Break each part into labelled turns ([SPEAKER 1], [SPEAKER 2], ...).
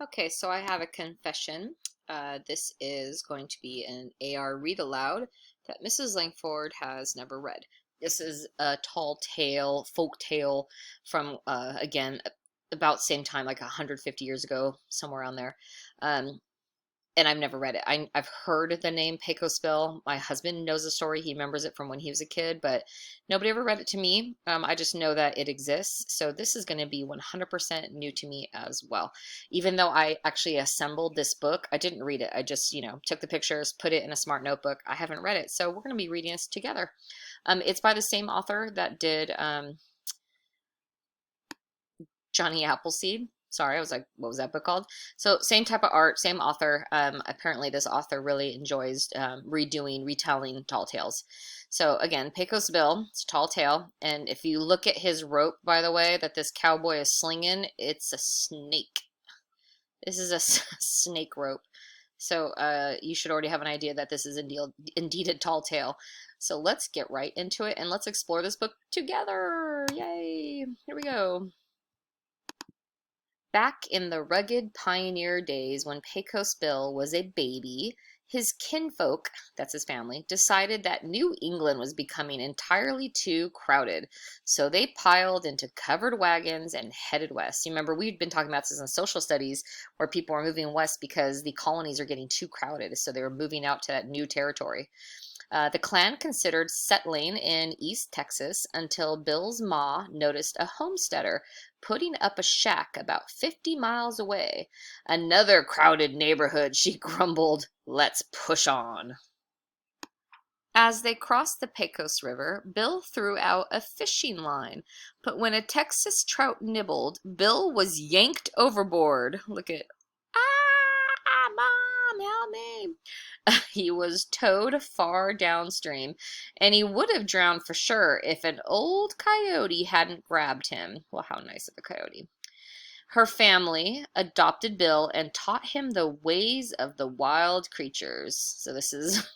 [SPEAKER 1] Okay, so I have a confession. This is going to be an AR read aloud that Mrs. Langford has never read. This is a tall tale, folk tale from, again, about same time, like 150 years ago, somewhere around there. Um, and I've never read it. I've heard the name Pecos Bill. My husband knows the story. He remembers it from when he was a kid, but nobody ever read it to me. I just know that it exists. So this is going to be 100% new to me as well. Even though I actually assembled this book, I didn't read it. I just, took the pictures, put it in a smart notebook. I haven't read it. So we're going to be reading this together. It's by the same author that did Johnny Appleseed. Sorry, I was like, what was that book called? So same type of art, same author. Apparently this author really enjoys retelling tall tales. So again, Pecos Bill, it's a tall tale. And if you look at his rope, by the way, that this cowboy is slinging, it's a snake. This is a snake rope. So you should already have an idea that this is indeed a tall tale. So let's get right into it and let's explore this book together. Yay! Here we go. Back in the rugged pioneer days when Pecos Bill was a baby, his kinfolk, that's his family, decided that New England was becoming entirely too crowded. So they piled into covered wagons and headed west. You remember, we'd been talking about this in social studies where people are moving west because the colonies are getting too crowded. So they were moving out to that new territory. The clan considered settling in East Texas until Bill's ma noticed a homesteader putting up a shack about 50 miles away. Another crowded neighborhood, she grumbled. Let's push on. As they crossed the Pecos River, Bill threw out a fishing line, but when a Texas trout nibbled, Bill was yanked overboard. Look at, Mom, help me. He was towed far downstream, and he would have drowned for sure if an old coyote hadn't grabbed him. Well, how nice of a coyote. Her family adopted Bill and taught him the ways of the wild creatures. So this is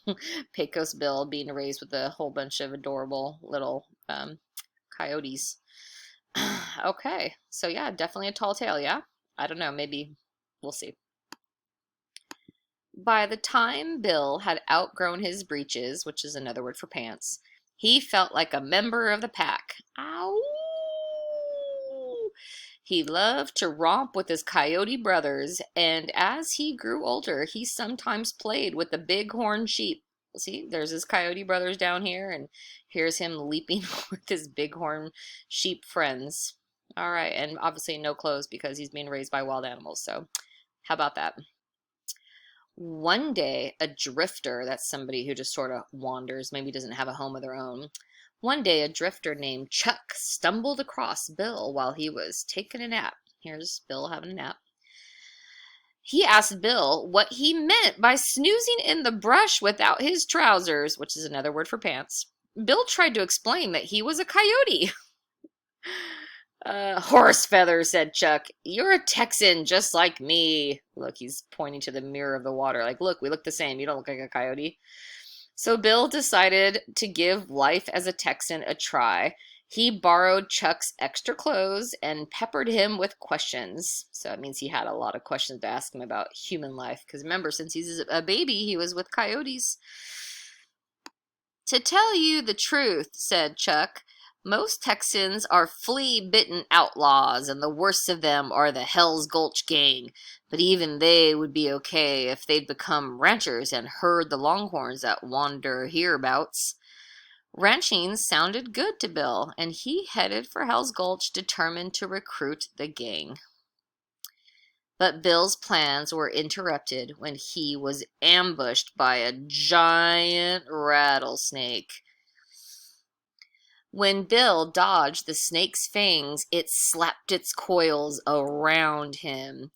[SPEAKER 1] Pecos Bill being raised with a whole bunch of adorable little coyotes. Okay, so yeah, definitely a tall tale, yeah? I don't know, maybe we'll see. By the time Bill had outgrown his breeches, which is another word for pants, he felt like a member of the pack. Ow! He loved to romp with his coyote brothers, and as he grew older, he sometimes played with the bighorn sheep. See, there's his coyote brothers down here, and here's him leaping with his bighorn sheep friends. All right, and obviously no clothes because he's being raised by wild animals, so how about that? One day, a drifter, that's somebody who just sort of wanders, maybe doesn't have a home of their own. One day, a drifter named Chuck stumbled across Bill while he was taking a nap. Here's Bill having a nap. He asked Bill what he meant by snoozing in the brush without his trousers, which is another word for pants. Bill tried to explain that he was a coyote. Horse feathers, said Chuck. You're a Texan just like me. Look, he's pointing to the mirror of the water. Like, look, we look the same. You don't look like a coyote. So Bill decided to give life as a Texan a try. He borrowed Chuck's extra clothes and peppered him with questions. So that means he had a lot of questions to ask him about human life. Because remember, since he's a baby, he was with coyotes. To tell you the truth, said Chuck, most Texans are flea-bitten outlaws, and the worst of them are the Hell's Gulch gang. But even they would be okay if they'd become ranchers and herd the longhorns that wander hereabouts. Ranching sounded good to Bill, and he headed for Hell's Gulch determined to recruit the gang. But Bill's plans were interrupted when he was ambushed by a giant rattlesnake. When Bill dodged the snake's fangs, it slapped its coils around him.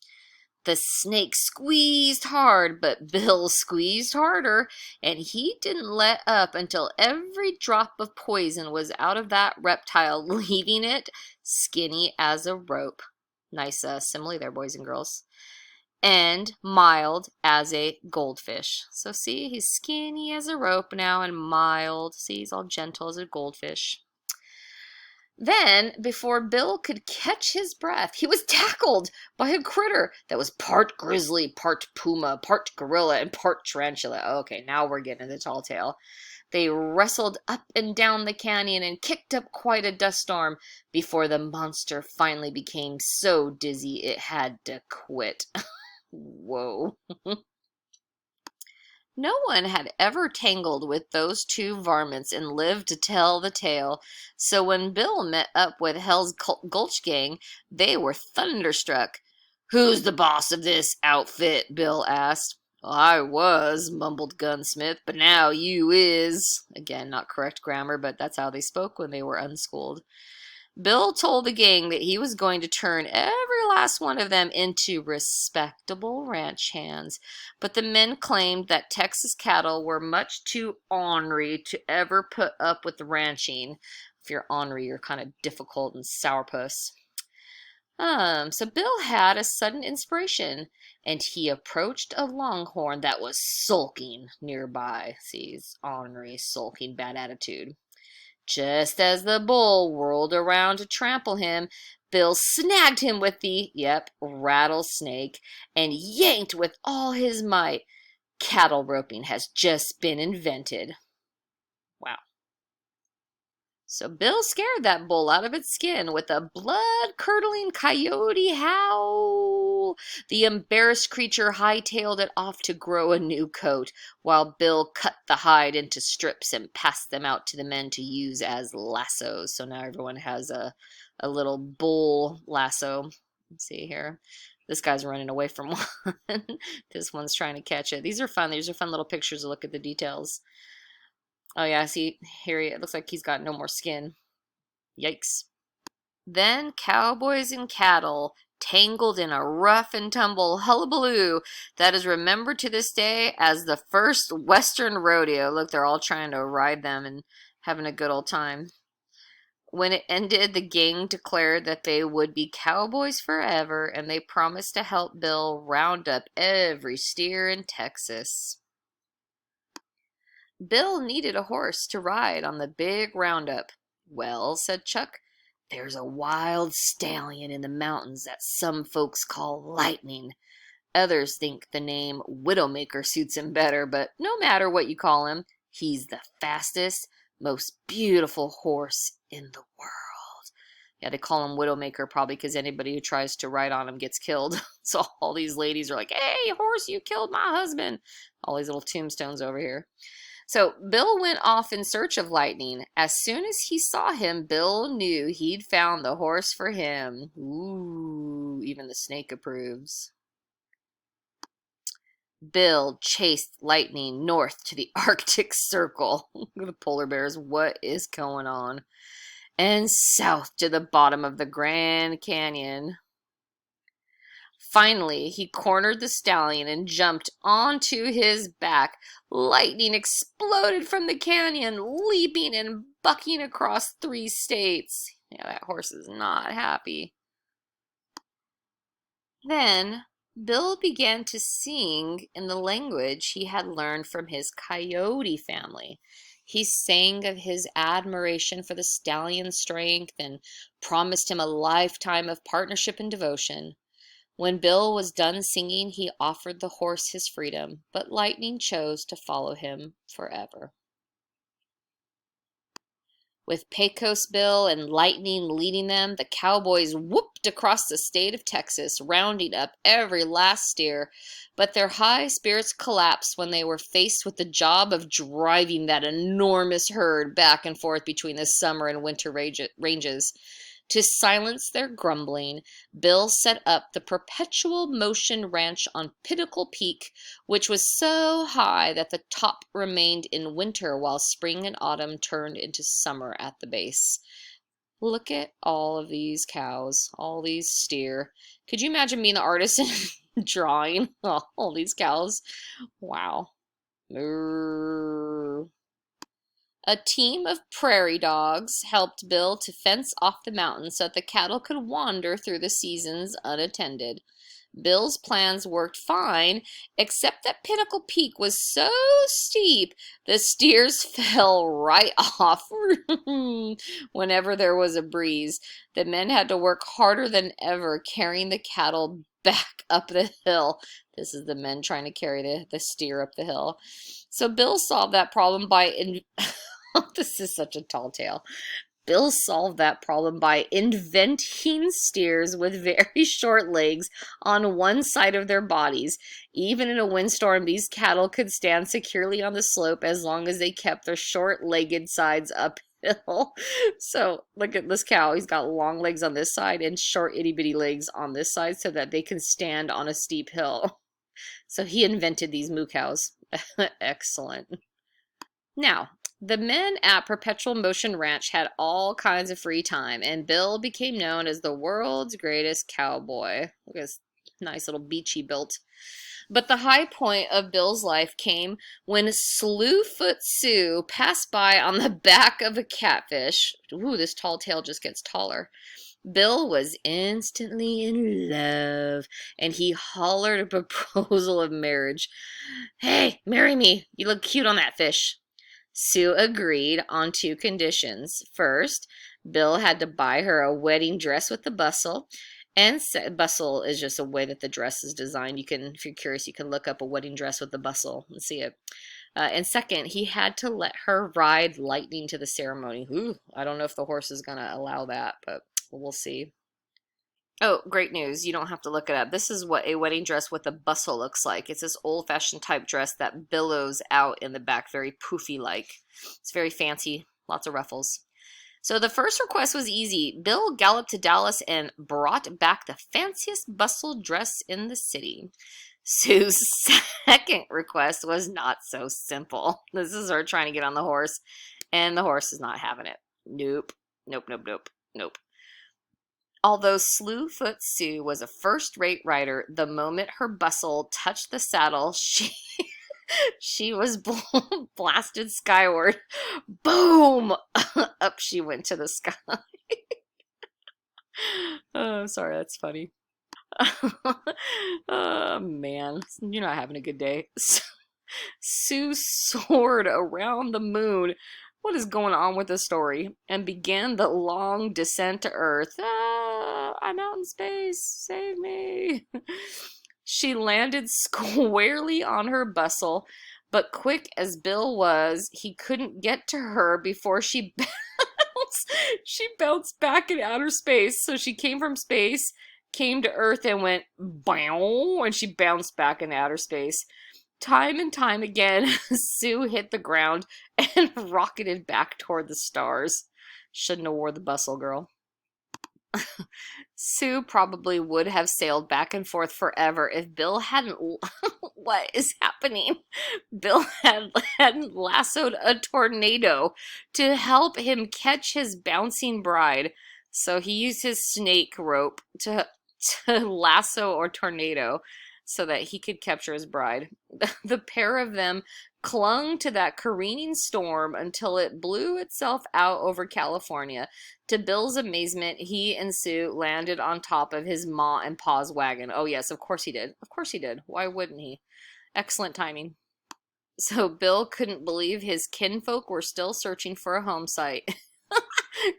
[SPEAKER 1] The snake squeezed hard, but Bill squeezed harder, and he didn't let up until every drop of poison was out of that reptile, leaving it skinny as a rope. Nice simile there, boys and girls. And mild as a goldfish. So see, he's skinny as a rope now and mild. See, he's all gentle as a goldfish. Then, before Bill could catch his breath, he was tackled by a critter that was part grizzly, part puma, part gorilla, and part tarantula. Okay, now we're getting the tall tale. They wrestled up and down the canyon and kicked up quite a dust storm before the monster finally became so dizzy it had to quit. Whoa. No one had ever tangled with those two varmints and lived to tell the tale, so when Bill met up with Hell's Gulch gang, they were thunderstruck. "Who's the boss of this outfit?" Bill asked. "I was," mumbled Gunsmith, "but now you is." Again, not correct grammar, but that's how they spoke when they were unschooled. Bill told the gang that he was going to turn every last one of them into respectable ranch hands, but the men claimed that Texas cattle were much too ornery to ever put up with ranching. If you're ornery, you're kind of difficult and sourpuss. So Bill had a sudden inspiration, and he approached a longhorn that was sulking nearby. See, he's ornery, sulking, bad attitude. Just as the bull whirled around to trample him, Bill snagged him with the, rattlesnake, and yanked with all his might. Cattle roping has just been invented. Wow. So Bill scared that bull out of its skin with a blood-curdling coyote howl. The embarrassed creature hightailed it off to grow a new coat, while Bill cut the hide into strips and passed them out to the men to use as lassos. So now everyone has a little bull lasso. Let's see here. This guy's running away from one. This one's trying to catch it. These are fun. These are fun little pictures to look at the details. Oh yeah, see, here it looks like he's got no more skin. Yikes. Then cowboys and cattle tangled in a rough and tumble hullabaloo that is remembered to this day as the first Western rodeo. Look, they're all trying to ride them and having a good old time. When it ended, the gang declared that they would be cowboys forever, and they promised to help Bill round up every steer in Texas. Bill needed a horse to ride on the big roundup. "Well," said Chuck, "there's a wild stallion in the mountains that some folks call Lightning. Others think the name Widowmaker suits him better, but no matter what you call him, he's the fastest, most beautiful horse in the world." Yeah, they call him Widowmaker probably because anybody who tries to ride on him gets killed. So all these ladies are like, "Hey, horse, you killed my husband." All these little tombstones over here. So Bill went off in search of Lightning. As soon as he saw him, Bill knew he'd found the horse for him. Ooh, even the snake approves. Bill chased Lightning north to the Arctic Circle. The polar bears, what is going on? And south to the bottom of the Grand Canyon. Finally, he cornered the stallion and jumped onto his back. Lightning exploded from the canyon, leaping and bucking across 3 states. Yeah, that horse is not happy. Then Bill began to sing in the language he had learned from his coyote family. He sang of his admiration for the stallion's strength and promised him a lifetime of partnership and devotion. When Bill was done singing, he offered the horse his freedom, but Lightning chose to follow him forever. With Pecos Bill and Lightning leading them, the cowboys whooped across the state of Texas, rounding up every last steer, but their high spirits collapsed when they were faced with the job of driving that enormous herd back and forth between the summer and winter ranges. To silence their grumbling, Bill set up the Perpetual Motion Ranch on Pinnacle Peak, which was so high that the top remained in winter while spring and autumn turned into summer at the base. Look at all of these cows, all these steer. Could you imagine being the artist and drawing all these cows? Wow. A team of prairie dogs helped Bill to fence off the mountains so that the cattle could wander through the seasons unattended. Bill's plans worked fine, except that Pinnacle Peak was so steep the steers fell right off whenever there was a breeze. The men had to work harder than ever carrying the cattle back up the hill. This is the men trying to carry the steer up the hill. So Bill solved that problem by this is such a tall tale. Bill solved that problem by inventing steers with very short legs on one side of their bodies. Even in a windstorm, these cattle could stand securely on the slope as long as they kept their short-legged sides uphill. So look at this cow. He's got long legs on this side and short itty-bitty legs on this side so that they can stand on a steep hill. So he invented these moo cows. Excellent. Now, the men at Perpetual Motion Ranch had all kinds of free time, and Bill became known as the world's greatest cowboy. Look at this nice little beach he built. But the high point of Bill's life came when Slewfoot Sue passed by on the back of a catfish. Ooh, this tall tale just gets taller. Bill was instantly in love, and he hollered a proposal of marriage. "Hey, marry me. You look cute on that fish." Sue agreed on two conditions. First, Bill had to buy her a wedding dress with the bustle. And bustle is just a way that the dress is designed. You can, if you're curious, you can look up a wedding dress with the bustle and see it. And second, he had to let her ride Lightning to the ceremony. Ooh, I don't know if the horse is going to allow that, but we'll see. Oh, great news. You don't have to look it up. This is what a wedding dress with a bustle looks like. It's this old-fashioned type dress that billows out in the back, very poofy-like. It's very fancy, lots of ruffles. So the first request was easy. Bill galloped to Dallas and brought back the fanciest bustle dress in the city. Sue's second request was not so simple. This is her trying to get on the horse, and the horse is not having it. Nope. Nope, nope, nope, nope. Although Slewfoot Sue was a first-rate rider, the moment her bustle touched the saddle, she was blasted skyward. Boom! Up she went to the sky. Oh, sorry, that's funny. Oh, man. You're not having a good day. Sue soared around the moon. What is going on with this story? And began the long descent to Earth. Ah, I'm out in space. Save me. She landed squarely on her bustle, but quick as Bill was, he couldn't get to her before she bounced. She bounced back in outer space. So she came from space, came to Earth, and went bow, and she bounced back in outer space. Time and time again, Sue hit the ground and rocketed back toward the stars. Shouldn't have wore the bustle, girl. Sue probably would have sailed back and forth forever if Bill hadn't... What is happening? Bill hadn't lassoed a tornado to help him catch his bouncing bride. So he used his snake rope to lasso a tornado so that he could capture his bride. The pair of them clung to that careening storm until it blew itself out over California. To Bill's amazement, he and Sue landed on top of his Ma and Pa's wagon. Oh yes, of course he did. Of course he did. Why wouldn't he? Excellent timing. So Bill couldn't believe his kinfolk were still searching for a home site.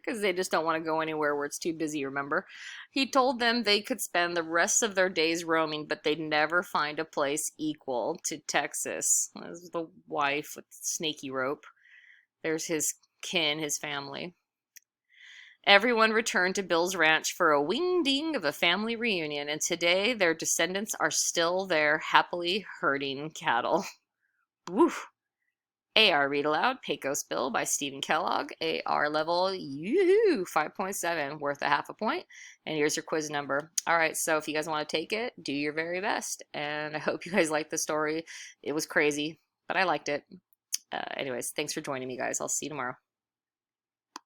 [SPEAKER 1] Because they just don't want to go anywhere where it's too busy, remember? He told them they could spend the rest of their days roaming, but they'd never find a place equal to Texas. There's the wife with the snaky rope. There's his kin, his family. Everyone returned to Bill's ranch for a wing-ding of a family reunion, and today their descendants are still there, happily herding cattle. Woof! AR Read Aloud, Pecos Bill by Stephen Kellogg. AR level, yoo-hoo, 5.7, worth a half a point. And here's your quiz number. All right, so if you guys want to take it, do your very best. And I hope you guys liked the story. It was crazy, but I liked it. Anyways, thanks for joining me, guys. I'll see you tomorrow.